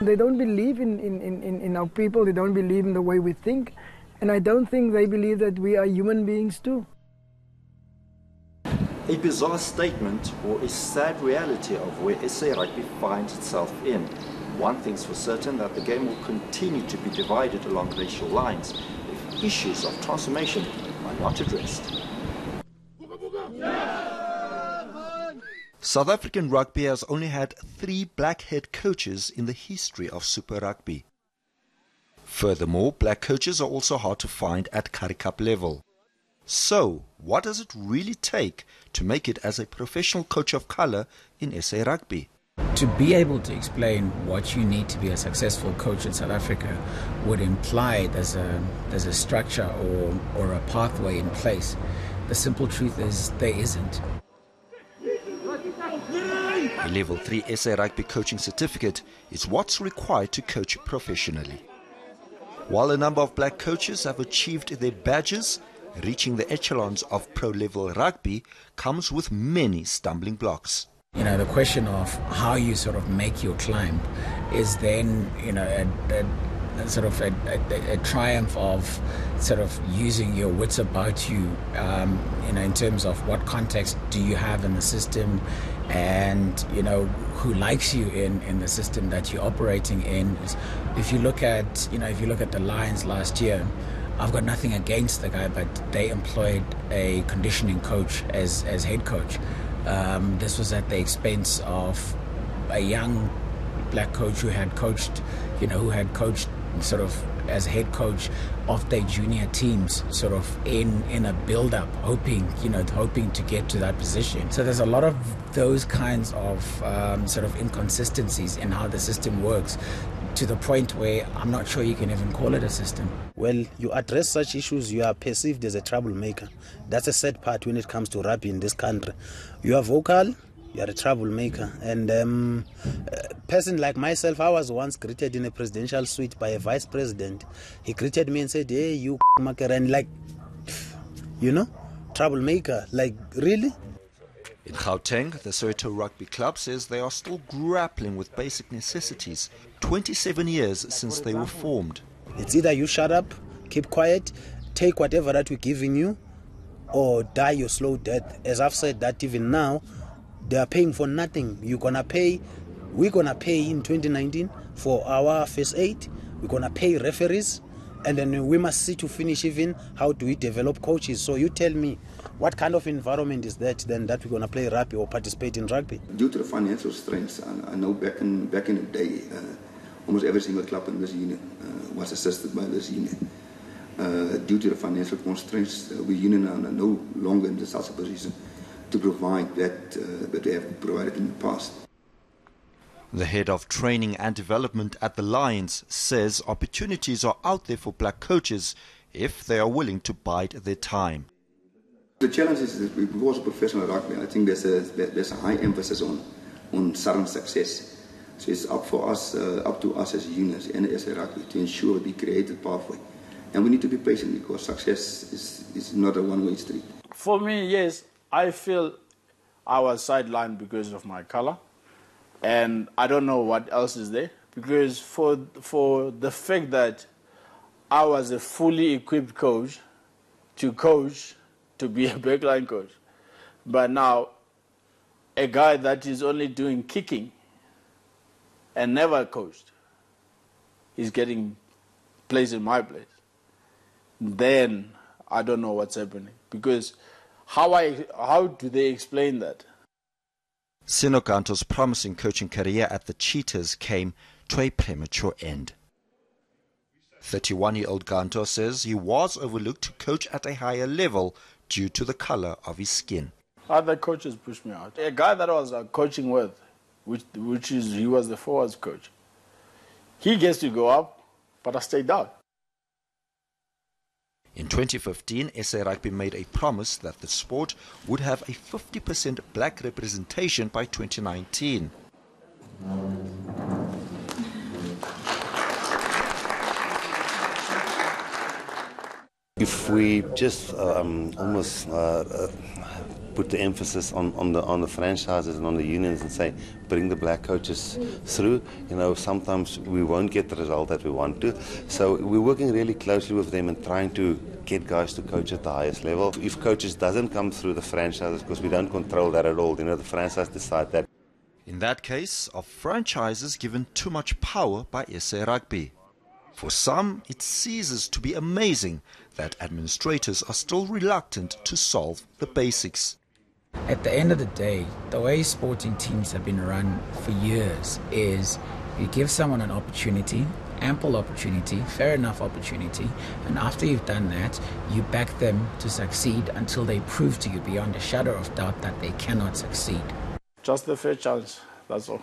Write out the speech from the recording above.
They don't believe in our people, they don't believe in the way we think, and I don't think they believe that we are human beings too. A bizarre statement or a sad reality of where SA Rugby finds itself in. One thing's for certain, that the game will continue to be divided along racial lines if issues of transformation are not addressed. South African rugby has only had 3 black head coaches in the history of Super Rugby. Furthermore, black coaches are also hard to find at Currie Cup level. So, what does it really take to make it as a professional coach of colour in SA Rugby? To be able to explain what you need to be a successful coach in South Africa would imply there's a structure or a pathway in place. The simple truth is there isn't. A Level 3 SA Rugby coaching certificate is what's required to coach professionally. While a number of black coaches have achieved their badges, reaching the echelons of pro-level rugby comes with many stumbling blocks. You know, the question of how you sort of make your climb is then, you know, a triumph of sort of using your wits about you, you know, in terms of what context do you have in the system, and, you know, who likes you in the system that you're operating in. If you look at the Lions last year, I've got nothing against the guy, but they employed a conditioning coach as head coach. This was at the expense of a young black coach who had coached sort of as head coach of their junior teams, sort of in a build-up, hoping to get to that position. So there's a lot of those kinds of sort of inconsistencies in how the system works, to the point where I'm not sure you can even call it a system. Well, you address such issues, you are perceived as a troublemaker. That's a sad part when it comes to rugby in this country. You are vocal, you are a troublemaker. And a person like myself, I was once greeted in a presidential suite by a vice president. He greeted me and said, "Hey, you maker," and like, you know, troublemaker. Like, really? In Gauteng, the Soweto Rugby Club says they are still grappling with basic necessities 27 years since they were formed. It's either you shut up, keep quiet, take whatever that we're giving you, or die your slow death. As I've said that even now, they are paying for nothing. We're going to pay in 2019 for our first aid. We're going to pay referees, and then we must see to finish even how do we develop coaches. So you tell me, what kind of environment is that then that we're going to play rugby or participate in rugby? Due to the financial strengths, I know back in the day, almost every single club in this union was assisted by this union. Due to the financial constraints, we union are no longer in the such a position to provide that they have provided in the past. The head of training and development at the Lions says opportunities are out there for black coaches if they are willing to bide their time. The challenge is that because of professional rugby, I think there's a high emphasis on sudden success. So it's up to us as unions and as a rugby to ensure we create a pathway. And we need to be patient because success is not a one-way street. For me, yes, I feel I was sidelined because of my color. And I don't know what else is there. Because for the fact that I was a fully equipped coach to be a backline coach. But now, a guy that is only doing kicking and never coached is getting placed in my place. Then I don't know what's happening. Because how do they explain that? Sino Ganto's promising coaching career at the Cheetahs came to a premature end. 31-year-old Ganto says he was overlooked to coach at a higher level due to the color of his skin. Other coaches pushed me out. A guy that I was coaching with, he was the forwards coach. He gets to go up, but I stayed down. In 2015, SA Rugby made a promise that the sport would have a 50% black representation by 2019. If we just almost put the emphasis on the franchises and on the unions and say, bring the black coaches through. You know, sometimes we won't get the result that we want to. So we're working really closely with them and trying to get guys to coach at the highest level. If coaches doesn't come through the franchises, because we don't control that at all, you know, the franchise decide that. In that case, are franchises given too much power by SA Rugby? For some, it ceases to be amazing that administrators are still reluctant to solve the basics. At the end of the day, the way sporting teams have been run for years is you give someone an opportunity, ample opportunity, fair enough opportunity, and after you've done that, you back them to succeed until they prove to you beyond a shadow of doubt that they cannot succeed. Just a fair challenge, that's all.